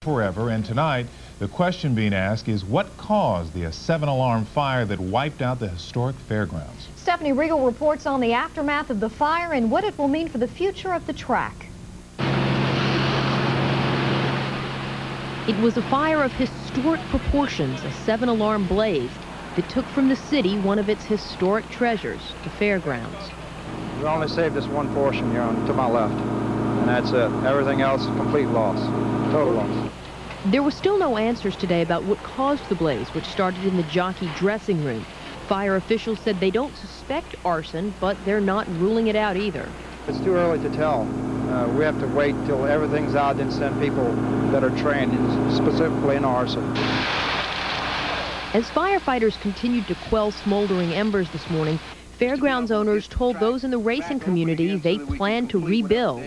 forever, and tonight the question being asked is what caused the 7-alarm fire that wiped out the historic fairgrounds? Stephanie Regal reports on the aftermath of the fire and what it will mean for the future of the track. It was a fire of historic proportions, a 7-alarm blaze that took from the city one of its historic treasures, the fairgrounds. We only saved this one portion here to my left, and that's it. Everything else is complete loss, total loss. There were still no answers today about what caused the blaze, which started in the jockey dressing room. Fire officials said they don't suspect arson, but they're not ruling it out either. It's too early to tell. We have to wait till everything's out and send people that are trained, specifically in arson. As firefighters continued to quell smoldering embers this morning, fairgrounds owners told those in the racing community they plan to rebuild.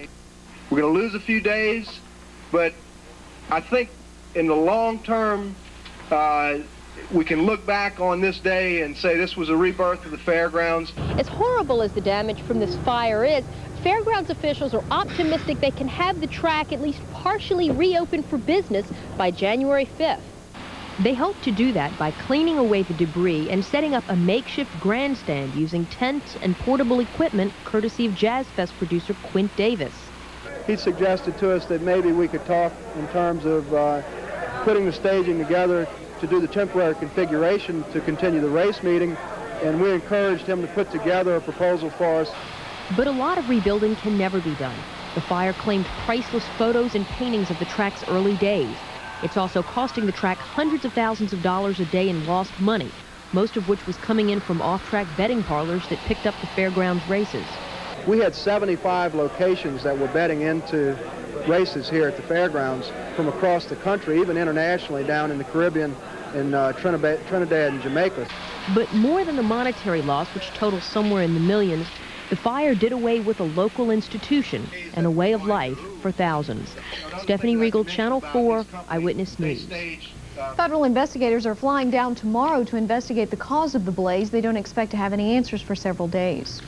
We're going to lose a few days, but I think in the long term, we can look back on this day and say this was a rebirth of the fairgrounds. As horrible as the damage from this fire is, fairgrounds officials are optimistic they can have the track at least partially reopened for business by January 5th. They hope to do that by cleaning away the debris and setting up a makeshift grandstand using tents and portable equipment courtesy of Jazz Fest producer Quint Davis. He suggested to us that maybe we could talk in terms of putting the staging together to do the temporary configuration to continue the race meeting, and we encouraged him to put together a proposal for us. But a lot of rebuilding can never be done. The fire claimed priceless photos and paintings of the track's early days. It's also costing the track hundreds of thousands of dollars a day in lost money, most of which was coming in from off-track betting parlors that picked up the fairgrounds races. We had 75 locations that were betting into races here at the fairgrounds from across the country, even internationally down in the Caribbean, in Trinidad and Jamaica. But more than the monetary loss, which totals somewhere in the millions, the fire did away with a local institution and a way of life for thousands. Stephanie Regal, Channel 4, Eyewitness News. Federal investigators are flying down tomorrow to investigate the cause of the blaze. They don't expect to have any answers for several days.